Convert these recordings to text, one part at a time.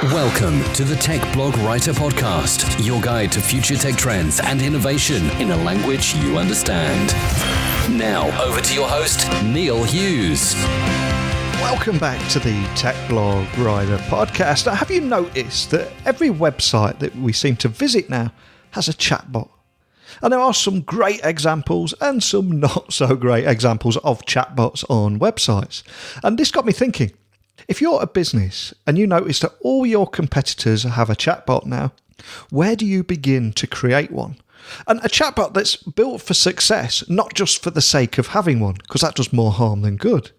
Welcome to the Tech Blog Writer Podcast, your guide to future tech trends and innovation in a language you understand. Now, over to your host, Neil Hughes. Welcome back to the Tech Blog Writer Podcast. Now, have you noticed that every website that we seem to visit now has a chatbot? And there are some great examples and some not so great examples of chatbots on websites. And this got me thinking, if you're a business and you notice that all your competitors have a chatbot now, where do you begin to create one? And a chatbot that's built for success, not just for the sake of having one, because that does more harm than good.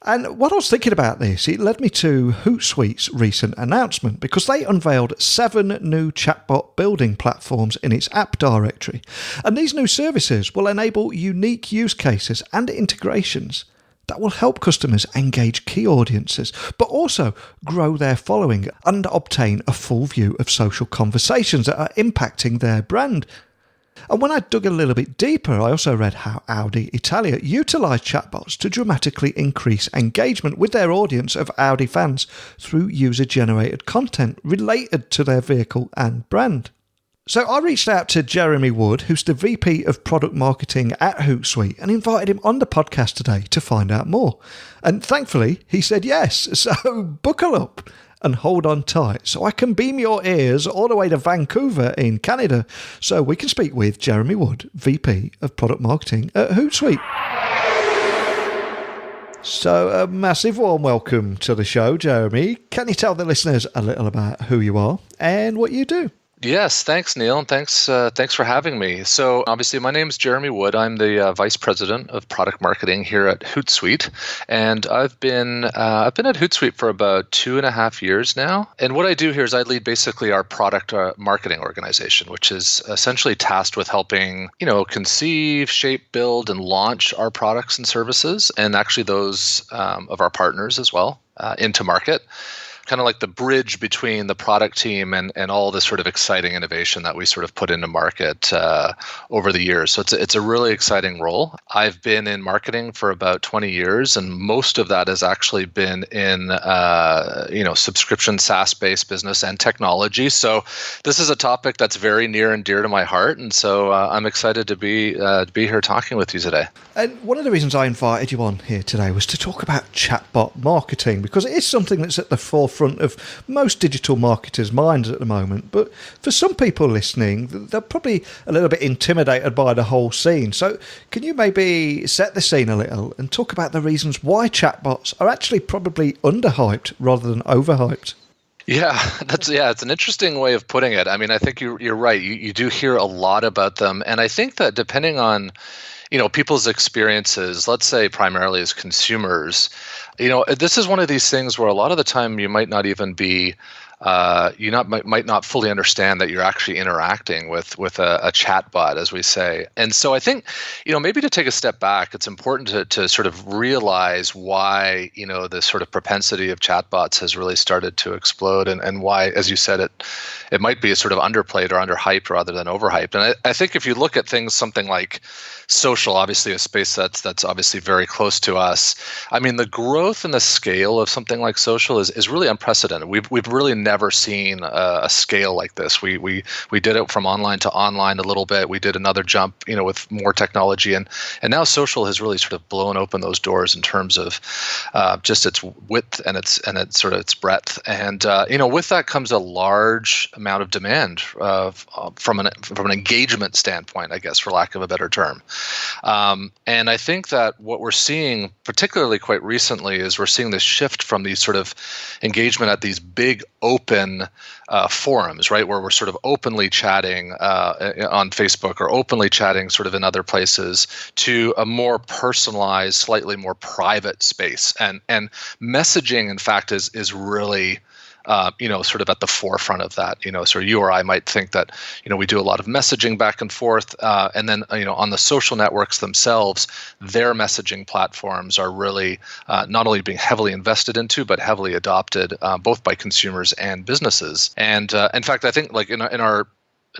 And when I was thinking about this, it led me to Hootsuite's recent announcement because they unveiled 7 new chatbot building platforms in its app directory. And these new services will enable unique use cases and integrations that will help customers engage key audiences, but also grow their following and obtain a full view of social conversations that are impacting their brand. And when I dug a little bit deeper, I also read how Audi Italia utilised chatbots to dramatically increase engagement with their audience of Audi fans through user-generated content related to their vehicle and brand. So I reached out to Jeremy Wood, who's the VP of Product Marketing at Hootsuite, and invited him on the podcast today to find out more. And thankfully, he said yes. So buckle up and hold on tight so I can beam your ears all the way to Vancouver in Canada so we can speak with Jeremy Wood, VP of Product Marketing at Hootsuite. So a massive warm welcome to the show, Jeremy. Can you tell the listeners a little about who you are and what you do? Yes, thanks, Neil, and thanks for having me. So obviously, my name is Jeremy Wood. I'm the Vice President of Product Marketing here at Hootsuite, and I've been at Hootsuite for about 2.5 years now. And what I do here is I lead basically our product marketing organization, which is essentially tasked with helping conceive, shape, build, and launch our products and services, and actually those of our partners as well into market. Kind of like the bridge between the product team and all this sort of exciting innovation that we sort of put into market over the years. So it's a really exciting role. I've been in marketing for about 20 years, and most of that has actually been in subscription SaaS-based business and technology. So this is a topic that's very near and dear to my heart, and so I'm excited to be here talking with you today. And one of the reasons I invited you on here today was to talk about chatbot marketing, because it is something that's at the forefront of most digital marketers' minds at the moment. But for some people listening, they're probably a little bit intimidated by the whole scene. So can you maybe set the scene a little and talk about the reasons why chatbots are actually probably underhyped rather than overhyped? Yeah, it's an interesting way of putting it. I mean, I think you're right. You do hear a lot about them, and I think that depending on people's experiences, let's say primarily as consumers, this is one of these things where a lot of the time you might not even be, might not fully understand that you're actually interacting with a chatbot, as we say. And so I think, maybe to take a step back, it's important to sort of realize why, this sort of propensity of chatbots has really started to explode, and why, as you said, it might be sort of underplayed or underhyped rather than overhyped. And I think if you look at things, something like social, obviously a space that's obviously very close to us. I mean, the growth and the scale of something like social is really unprecedented. We've really never seen a scale like this. We did it from online to online a little bit. We did another jump, with more technology, and now social has really sort of blown open those doors in terms of just its width and its sort of its breadth. And with that comes a large amount of demand from an engagement standpoint, I guess, for lack of a better term. And I think that what we're seeing, particularly quite recently, is we're seeing this shift from these sort of engagement at these big open forums, right, where we're sort of openly chatting on Facebook or openly chatting sort of in other places, to a more personalized, slightly more private space. And messaging, in fact, is really sort of at the forefront of that. So you or I might think that, we do a lot of messaging back and forth, and then, on the social networks themselves, their messaging platforms are really not only being heavily invested into, but heavily adopted, both by consumers and businesses. And in fact, I think like in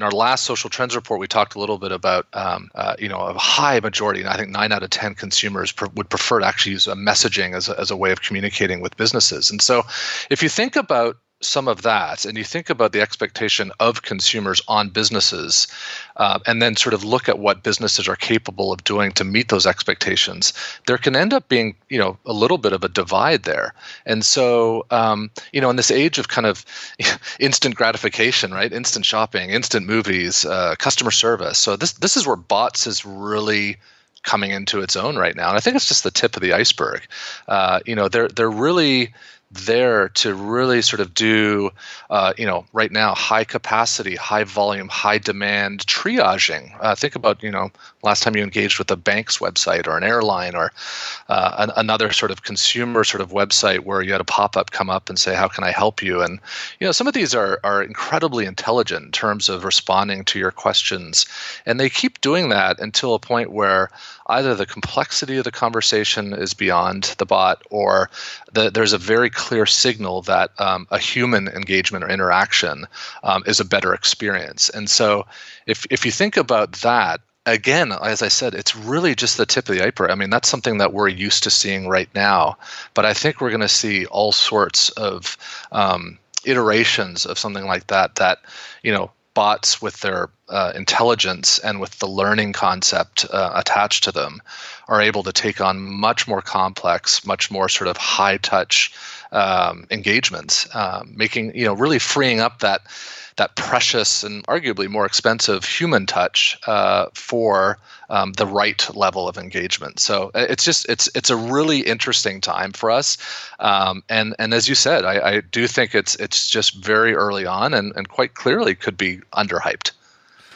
our last social trends report, we talked a little bit about, a high majority, and I think 9 out of 10 consumers would prefer to actually use messaging as a way of communicating with businesses. And so if you think about some of that, and you think about the expectation of consumers on businesses, and then sort of look at what businesses are capable of doing to meet those expectations, there can end up being, a little bit of a divide there. And so, in this age of kind of instant gratification, right? Instant shopping, instant movies, customer service. So this is where bots is really coming into its own right now. And I think it's just the tip of the iceberg. They're really there to really sort of do, right now, high capacity, high volume, high demand triaging. Think about, last time you engaged with a bank's website or an airline or another sort of consumer sort of website where you had a pop-up come up and say, how can I help you? And, some of these are incredibly intelligent in terms of responding to your questions. And they keep doing that until a point where either the complexity of the conversation is beyond the bot, or there's a very clear signal that a human engagement or interaction is a better experience. And so if you think about that, again, as I said, it's really just the tip of the iceberg. I mean, that's something that we're used to seeing right now. But I think we're going to see all sorts of iterations of something like that, bots with their intelligence and with the learning concept attached to them are able to take on much more complex, much more sort of high touch engagements, making, really freeing up that precious and arguably more expensive human touch for the right level of engagement. So it's a really interesting time for us. And as you said, I do think it's just very early on and quite clearly could be underhyped.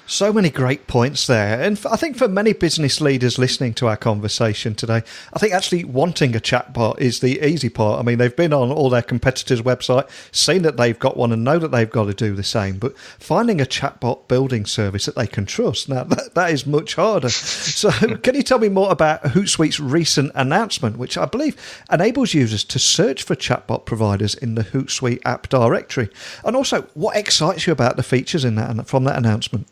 So many great points there. And I think for many business leaders listening to our conversation today, I think actually wanting a chatbot is the easy part. I mean, they've been on all their competitors' website, seen that they've got one and know that they've got to do the same. But finding a chatbot building service that they can trust, now that is much harder. So can you tell me more about Hootsuite's recent announcement, which I believe enables users to search for chatbot providers in the Hootsuite app directory? And also, what excites you about the features in that from that announcement?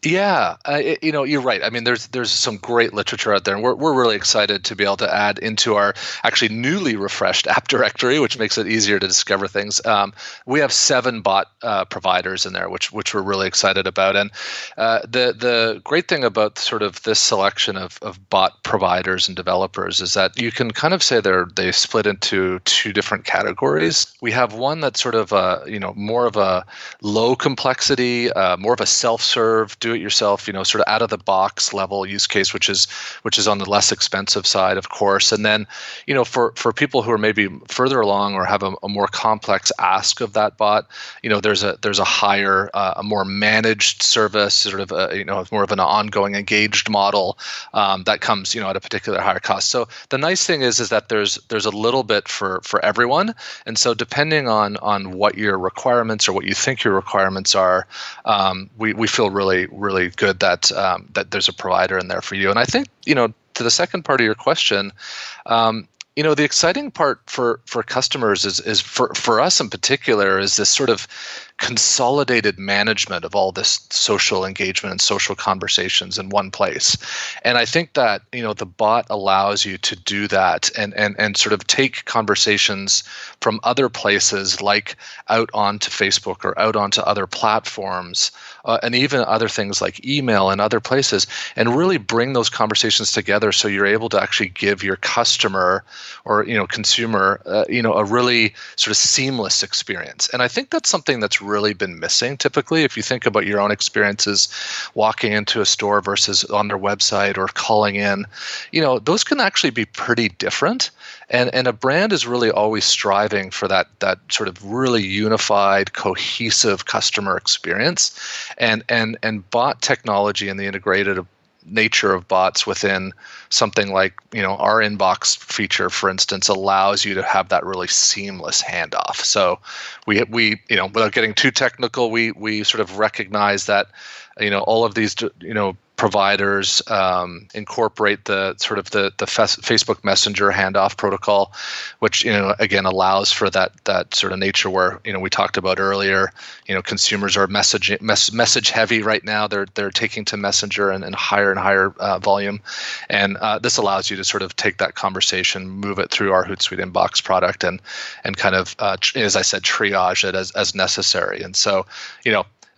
Yeah, you're right. I mean, there's some great literature out there, and we're really excited to be able to add into our actually newly refreshed app directory, which makes it easier to discover things. We have 7 bot providers in there, which we're really excited about. And the great thing about sort of this selection of bot providers and developers is that you can kind of say they split into 2 different categories. We have one that's sort of more of a low complexity, more of a self-serve, do-it-yourself, sort of out-of-the-box level use case, which is on the less expensive side, of course. And then, for people who are maybe further along or have a more complex ask of that bot, there's a higher, a more managed service, sort of more of an ongoing engaged model that comes, at a particular higher cost. So the nice thing is that there's a little bit for everyone, and so depending on what your requirements or what you think your requirements are, we feel really good that there's a provider in there for you. And I think, to the second part of your question, the exciting part for customers is for us in particular is this sort of consolidated management of all this social engagement and social conversations in one place. And I think that, the bot allows you to do that and sort of take conversations from other places, like out onto Facebook or out onto other platforms, and even other things like email and other places, and really bring those conversations together so you're able to actually give your customer or consumer a really sort of seamless experience. And I think that's something that's really been missing typically. If you think about your own experiences walking into a store versus on their website or calling in, those can actually be pretty different. And a brand is really always striving for that sort of really unified, cohesive customer experience. And bot technology and the integrated nature of bots within something like our inbox feature, for instance, allows you to have that really seamless handoff. So we without getting too technical, we sort of recognize that all of these providers incorporate the sort of the Facebook Messenger handoff protocol, which again allows for that sort of nature where we talked about earlier. Consumers are message heavy right now. They're taking to Messenger and higher volume, and this allows you to sort of take that conversation, move it through our Hootsuite Inbox product, and kind of as I said, triage it as necessary. And so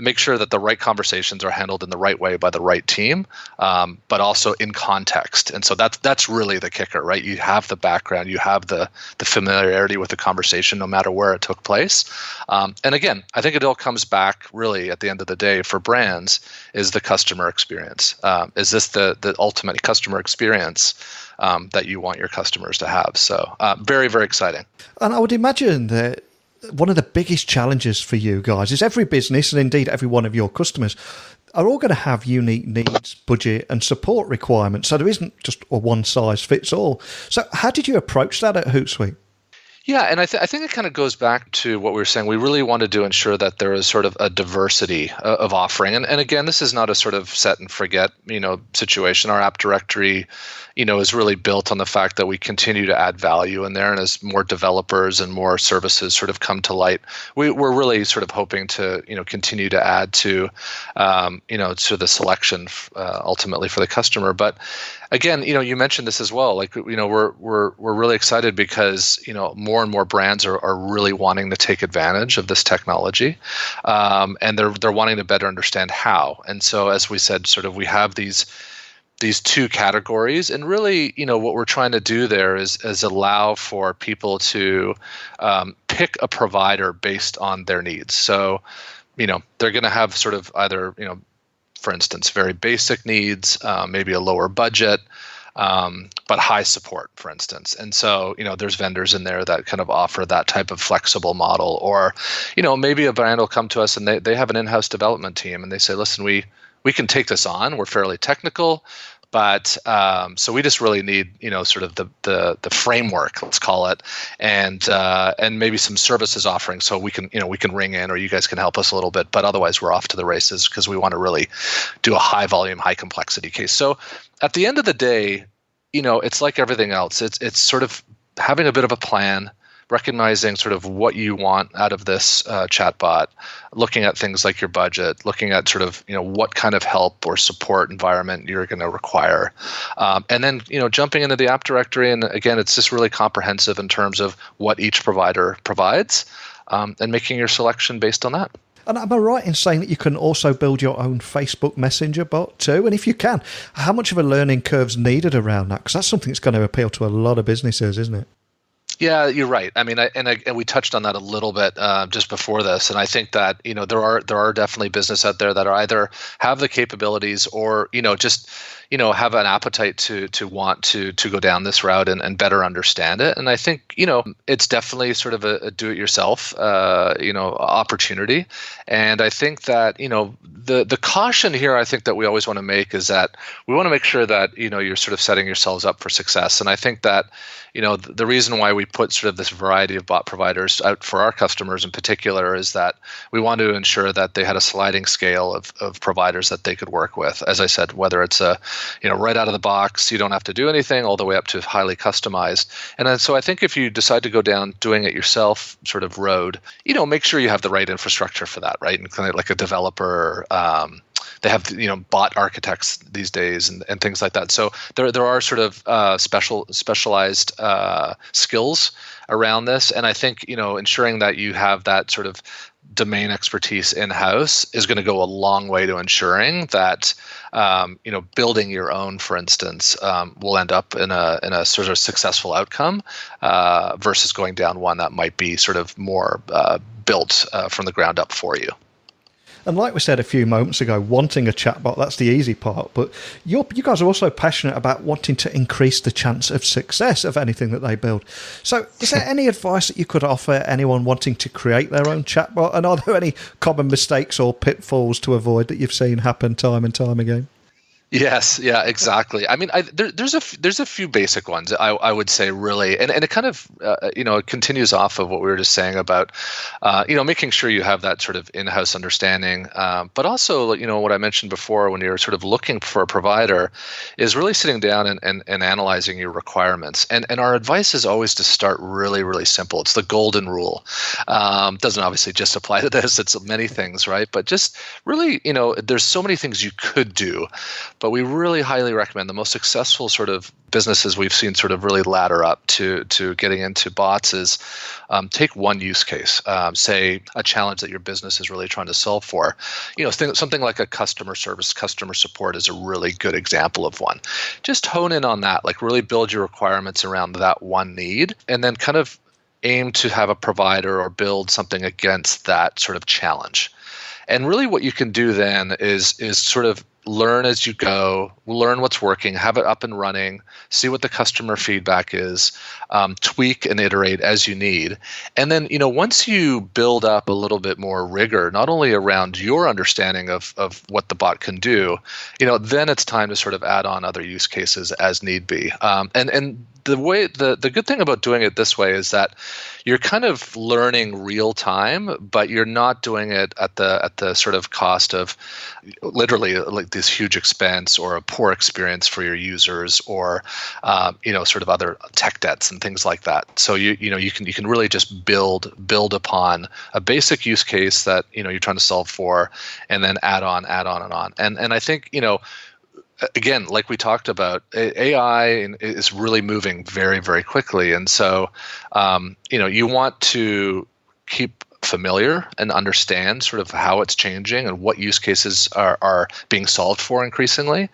make sure that the right conversations are handled in the right way by the right team, but also in context. And so that's really the kicker, right? You have the background, you have the familiarity with the conversation, no matter where it took place. And again, I think it all comes back really at the end of the day for brands is the customer experience. Is this the ultimate customer experience that you want your customers to have? So very, very exciting. And I would imagine that one of the biggest challenges for you guys is every business, and indeed every one of your customers, are all going to have unique needs, budget, and support requirements. So there isn't just a one-size-fits-all. So how did you approach that at Hootsuite? Yeah, and I think it kind of goes back to what we were saying. We really wanted to ensure that there is sort of a diversity of offering. And again, this is not a sort of set and forget, situation. Our app directory, is really built on the fact that we continue to add value in there. And as more developers and more services sort of come to light, we're really sort of hoping to, continue to add to, to the selection ultimately for the customer. But again, you mentioned this as well. Like, we're really excited because, more and more brands are really wanting to take advantage of this technology, and they're wanting to better understand how. And so, as we said, sort of we have these two categories, and really, what we're trying to do there is allow for people to pick a provider based on their needs. So, they're going to have sort of either, for instance, very basic needs, maybe a lower budget, but high support, for instance. And so, there's vendors in there that kind of offer that type of flexible model. Or, maybe a brand will come to us and they have an in-house development team and they say, listen, we can take this on. We're fairly technical, but so we just really need, sort of the framework, let's call it, and maybe some services offering, so we can ring in, or you guys can help us a little bit. But otherwise, we're off to the races because we want to really do a high volume, high complexity case. So at the end of the day, it's like everything else. It's sort of having a bit of a plan, recognizing sort of what you want out of this chatbot, looking at things like your budget, looking at sort of, what kind of help or support environment you're going to require. And then, jumping into the app directory. And again, it's just really comprehensive in terms of what each provider provides, and making your selection based on that. And am I right in saying that you can also build your own Facebook Messenger bot too? And if you can, how much of a learning curve's needed around that? Because that's something that's going to appeal to a lot of businesses, isn't it? Yeah, you're right. I mean, and we touched on that a little bit just before this, and I think that there are definitely business out there that are either have the capabilities or just have an appetite to want to go down this route and better understand it. And I think it's definitely sort of a do-it-yourself opportunity. And I think that the caution here, I think that we always want to make is that we want to make sure that you're sort of setting yourselves up for success. And I think that the reason why we put sort of this variety of bot providers out for our customers in particular is that we want to ensure that they had a sliding scale of providers that they could work with. As I said, whether it's right out of the box, you don't have to do anything, all the way up to highly customized. And then, so I think if you decide to go down doing it yourself sort of road, make sure you have the right infrastructure for that, right? And kind of like a developer, they have bot architects these days and things like that. So there are sort of specialized skills around this, and I think ensuring that you have that sort of domain expertise in-house is going to go a long way to ensuring that building your own, for instance, will end up in a sort of successful outcome versus going down one that might be sort of more built from the ground up for you. And like we said a few moments ago, wanting a chatbot, that's the easy part. But you guys are also passionate about wanting to increase the chance of success of anything that they build. So is there any advice that you could offer anyone wanting to create their own chatbot? And are there any common mistakes or pitfalls to avoid that you've seen happen time and time again? Yes, yeah, exactly. I mean, there's a few basic ones I would say really, and it kind of it continues off of what we were just saying about making sure you have that sort of in-house understanding, but also what I mentioned before when you're sort of looking for a provider is really sitting down and analyzing your requirements. And our advice is always to start really, really simple. It's the golden rule. Doesn't obviously just apply to this. It's many things, right? But just really, there's so many things you could do. But we really highly recommend the most successful sort of businesses we've seen sort of really ladder up to getting into bots is take one use case, say a challenge that your business is really trying to solve for. Something like a customer service, customer support is a really good example of one. Just hone in on that, like really build your requirements around that one need, and then kind of aim to have a provider or build something against that sort of challenge. And really what you can do then is sort of learn as you go, learn what's working, have it up and running, see what the customer feedback is, tweak and iterate as you need. And then, once you build up a little bit more rigor, not only around your understanding of what the bot can do, then it's time to sort of add on other use cases as need be. And the good thing about doing it this way is that you're kind of learning real time, but you're not doing it at the sort of cost of literally like this huge expense or a poor experience for your users or sort of other tech debts and things like that. So you can really just build upon a basic use case that you're trying to solve for, and then add on and on. And I think again, like we talked about, AI is really moving very, very quickly. And so, you want to keep familiar and understand sort of how it's changing and what use cases are being solved for increasingly.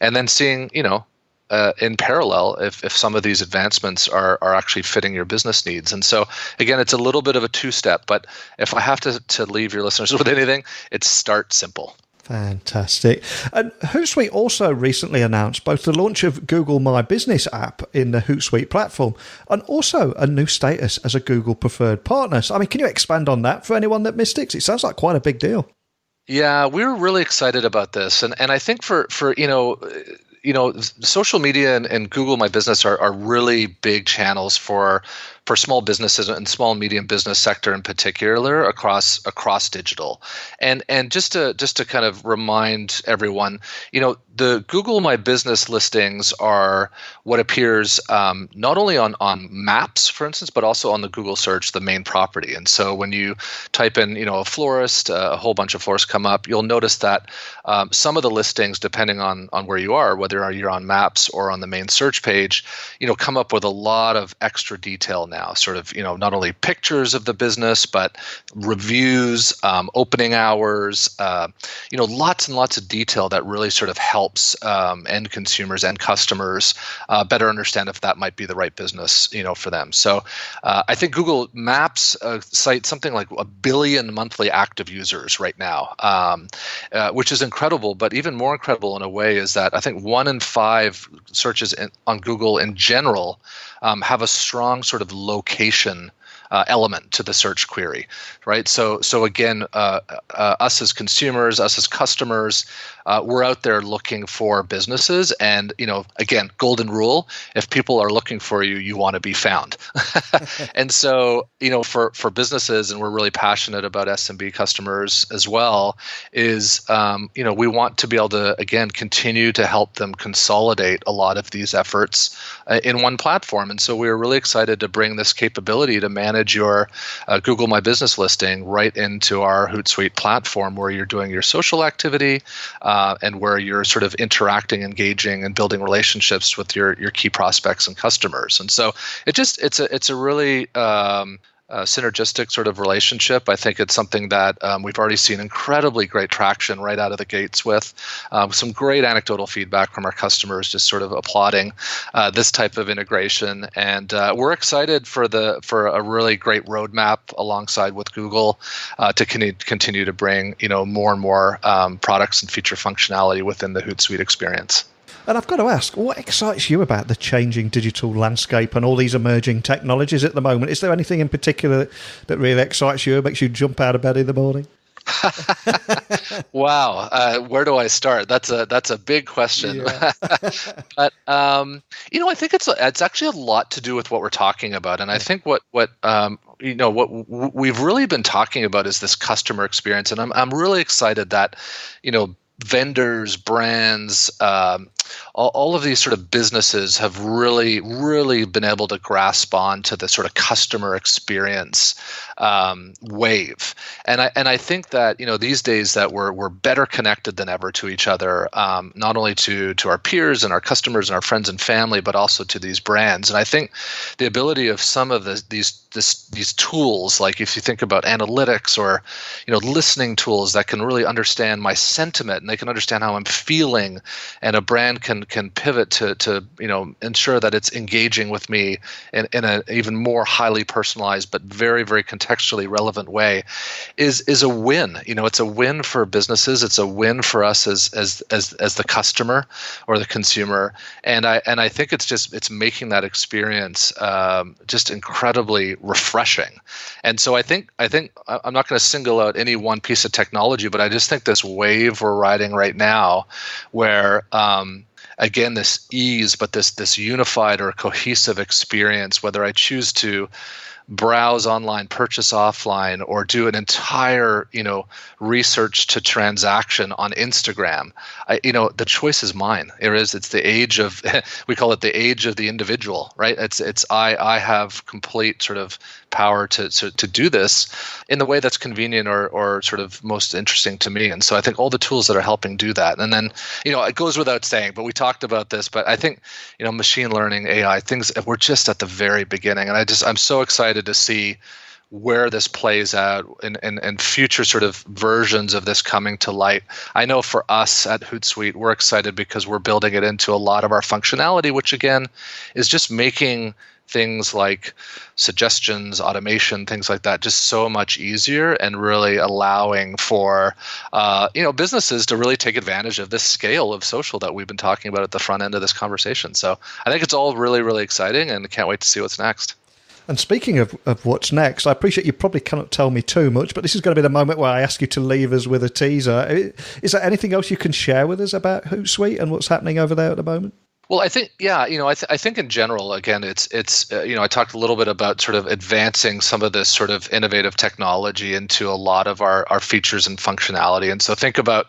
And then seeing, in parallel, if some of these advancements are actually fitting your business needs. And so, again, it's a little bit of a two-step. But if I have to leave your listeners with anything, it's start simple. Fantastic. And Hootsuite also recently announced both the launch of Google My Business app in the Hootsuite platform and also a new status as a Google preferred partner. So, can you expand on that for anyone that missed it? It sounds like quite a big deal. Yeah, we're really excited about this. And I think for social media and Google My Business are really big channels for small businesses and small and medium business sector in particular across digital. And just to kind of remind everyone, the Google My Business listings are what appears not only on maps, for instance, but also on the Google search, the main property. And so when you type in, a florist, a whole bunch of florists come up, you'll notice that some of the listings, depending on where you are, whether you're on maps or on the main search page, come up with a lot of extra detail now, sort of, not only pictures of the business, but reviews, opening hours, lots and lots of detail that really sort of helps end consumers and customers better understand if that might be the right business, for them. So I think Google Maps cites something like 1 billion monthly active users right now, which is incredible. But even more incredible in a way is that I think 1 in 5 searches on Google in general have a strong sort of location element to the search query, right? So again, us as consumers, us as customers, we're out there looking for businesses, and again, golden rule: if people are looking for you, you want to be found. And so for businesses, and we're really passionate about SMB customers as well, is we want to be able to again continue to help them consolidate a lot of these efforts in one platform. And so we're really excited to bring this capability to manage your Google My Business listing right into our Hootsuite platform, where you're doing your social activity and where you're sort of interacting, engaging, and building relationships with your key prospects and customers. And so it's a really synergistic sort of relationship. I think it's something that we've already seen incredibly great traction right out of the gates with some great anecdotal feedback from our customers, just sort of applauding this type of integration. And we're excited for a really great roadmap alongside with Google to continue to bring more and more products and feature functionality within the Hootsuite experience. And I've got to ask, what excites you about the changing digital landscape and all these emerging technologies at the moment? Is there anything in particular that really excites you or makes you jump out of bed in the morning? Wow. Where do I start? That's a big question. Yeah. But I think it's actually a lot to do with what we're talking about, and I think what we've really been talking about is this customer experience, and I'm really excited that vendors, brands, all of these sort of businesses have really, really been able to grasp on to the sort of customer experience wave. And I think that these days that we're better connected than ever to each other, not only to our peers and our customers and our friends and family, but also to these brands. And I think the ability of some of these tools, like if you think about analytics or listening tools that can really understand my sentiment and they can understand how I'm feeling, and a brand can pivot to ensure that it's engaging with me in an even more highly personalized but very, very contextually relevant way, is a win. It's a win for businesses. It's a win for us as the customer or the consumer. And I think it's making that experience just incredibly refreshing. And so I think I'm not going to single out any one piece of technology, but I just think this wave we're riding right now, where again, this ease, but this unified or cohesive experience, whether I choose to browse online, purchase offline, or do an entire, research to transaction on Instagram, the choice is mine. It's the age of, we call it the age of the individual, right? I have complete sort of power to do this in the way that's convenient or sort of most interesting to me. And so I think all the tools that are helping do that. And then, it goes without saying, but we talked about this, but I think, machine learning, AI, things, we're just at the very beginning. And I'm so excited to see where this plays out and future sort of versions of this coming to light. I know for us at Hootsuite, we're excited because we're building it into a lot of our functionality, which again is just making things like suggestions, automation, things like that, just so much easier, and really allowing for businesses to really take advantage of this scale of social that we've been talking about at the front end of this conversation. So I think it's all really, really exciting, and can't wait to see what's next. And speaking of what's next, I appreciate you probably cannot tell me too much, but this is going to be the moment where I ask you to leave us with a teaser. Is there anything else you can share with us about Hootsuite and what's happening over there at the moment? Well, I think, I think in general, again, it's I talked a little bit about sort of advancing some of this sort of innovative technology into a lot of our features and functionality. And so think about,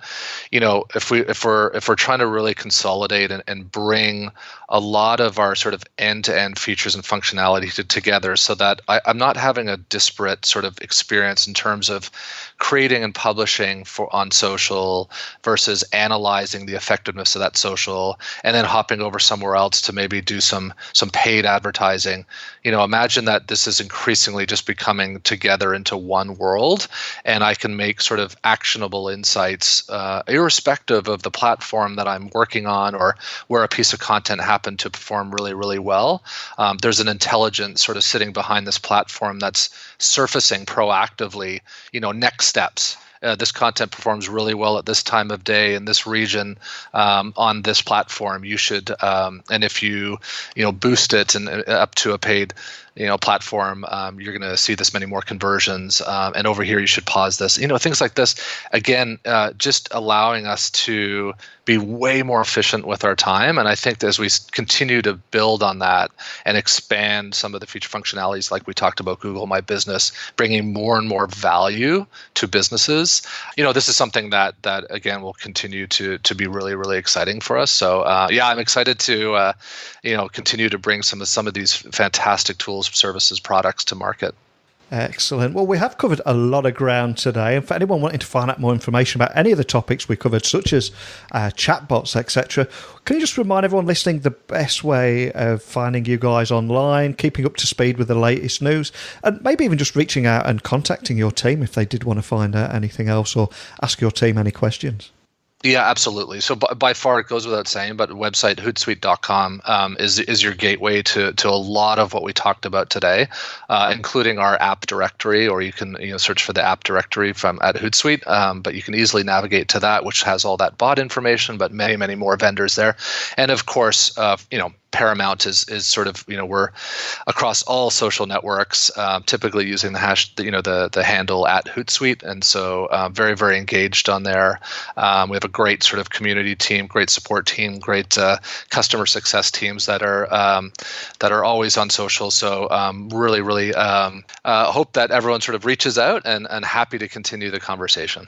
if we're trying to really consolidate and bring a lot of our sort of end-to-end features and functionality together, so that I'm not having a disparate sort of experience in terms of creating and publishing on social versus analyzing the effectiveness of that social, and then hopping over somewhere else to maybe do some paid advertising. Imagine that this is increasingly just becoming together into one world, and I can make sort of actionable insights irrespective of the platform that I'm working on or where a piece of content happened to perform really, really well. There's an intelligence sort of sitting behind this platform that's surfacing proactively, next steps. This content performs really well at this time of day in this region on this platform. You should, and if you boost it and up to a paid platform, you're going to see this many more conversions. And over here, you should pause this. Things like this. Again, just allowing us to be way more efficient with our time. And I think that as we continue to build on that and expand some of the feature functionalities, like we talked about Google My Business, bringing more and more value to businesses, this is something that again will continue to be really, really exciting for us. So I'm excited to continue to bring some of these fantastic tools, services, products to market. Excellent. Well, we have covered a lot of ground today. And for anyone wanting to find out more information about any of the topics we covered, such as chatbots, etc., can you just remind everyone listening the best way of finding you guys online, keeping up to speed with the latest news, and maybe even just reaching out and contacting your team if they did want to find out anything else or ask your team any questions? Yeah, absolutely. So by far, it goes without saying, but website hootsuite.com is your gateway to a lot of what we talked about today, including our app directory, or you can search for the app directory at Hootsuite, but you can easily navigate to that, which has all that bot information, but many, many more vendors there. And of course, paramount is sort of, we're across all social networks, typically using the handle at Hootsuite. And so very, very engaged on there. We have a great sort of community team, great support team, great customer success teams that are always on social. So really, really hope that everyone sort of reaches out and happy to continue the conversation.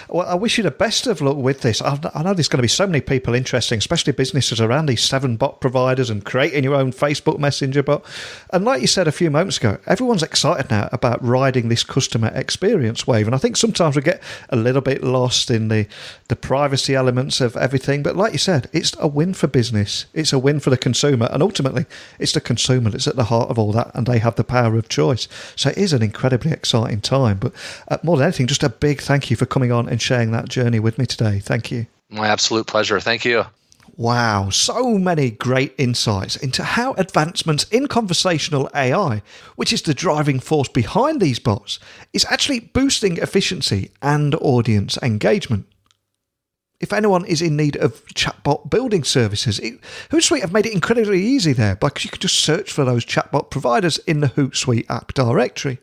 Well, I wish you the best of luck with this. I know there's going to be so many people interesting, especially businesses around these 7 bot providers and creating your own Facebook Messenger bot. And like you said a few moments ago, everyone's excited now about riding this customer experience wave. And I think sometimes we get a little bit lost in the privacy elements of everything. But like you said, it's a win for business. It's a win for the consumer. And ultimately, it's the consumer that's at the heart of all that, and they have the power of choice. So it is an incredibly exciting time. But more than anything, just a big thank you for coming on and sharing that journey with me today. Thank you. My absolute pleasure. Thank you. Wow, so many great insights into how advancements in conversational AI, which is the driving force behind these bots, is actually boosting efficiency and audience engagement. If anyone is in need of chatbot building services, Hootsuite have made it incredibly easy there, because you can just search for those chatbot providers in the Hootsuite app directory.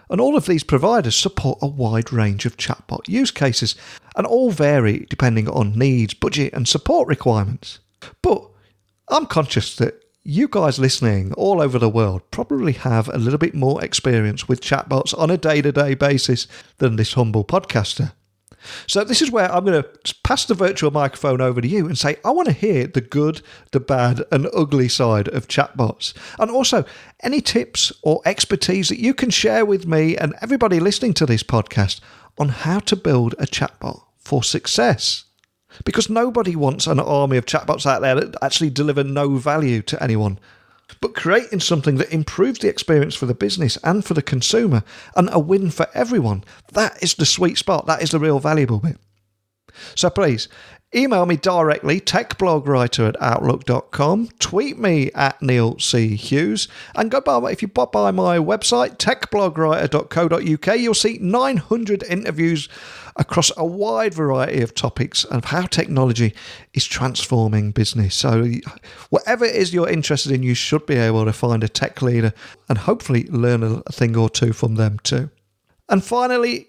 And all of these providers support a wide range of chatbot use cases, and all vary depending on needs, budget and support requirements. But I'm conscious that you guys listening all over the world probably have a little bit more experience with chatbots on a day-to-day basis than this humble podcaster. So this is where I'm going to pass the virtual microphone over to you and say, I want to hear the good, the bad and ugly side of chatbots. And also any tips or expertise that you can share with me and everybody listening to this podcast on how to build a chatbot for success. Because nobody wants an army of chatbots out there that actually deliver no value to anyone. But creating something that improves the experience for the business and for the consumer, and a win for everyone, that is the sweet spot. That is the real valuable bit. So please, email me directly, techblogwriter@outlook.com, tweet me at Neil C. Hughes, and if you pop by my website, techblogwriter.co.uk, you'll see 900 interviews across a wide variety of topics of how technology is transforming business. So whatever it is you're interested in, you should be able to find a tech leader and hopefully learn a thing or two from them too. And finally,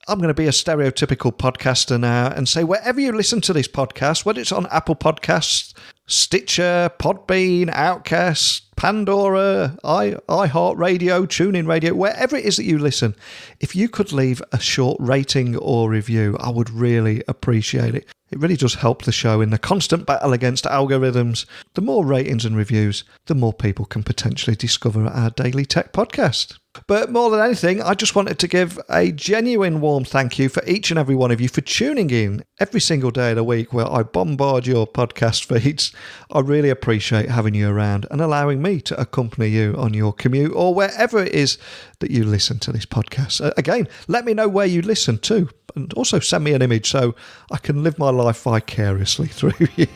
I'm going to be a stereotypical podcaster now and say wherever you listen to this podcast, whether it's on Apple Podcasts, Stitcher, Podbean, Outcast, Pandora, iHeartRadio, TuneIn Radio, wherever it is that you listen, if you could leave a short rating or review, I would really appreciate it. It really does help the show in the constant battle against algorithms. The more ratings and reviews, the more people can potentially discover our daily tech podcast. But more than anything, I just wanted to give a genuine warm thank you for each and every one of you for tuning in every single day of the week where I bombard your podcast feeds. I really appreciate having you around and allowing me to accompany you on your commute or wherever it is that you listen to this podcast. Again, let me know where you listen to, and also send me an image so I can live my life vicariously through you.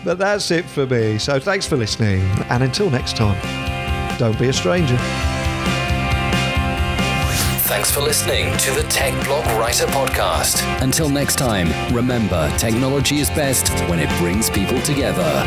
But that's it for me. So thanks for listening, and until next time, don't be a stranger. Thanks for listening to the Tech Blog Writer Podcast. Until next time, remember, technology is best when it brings people together.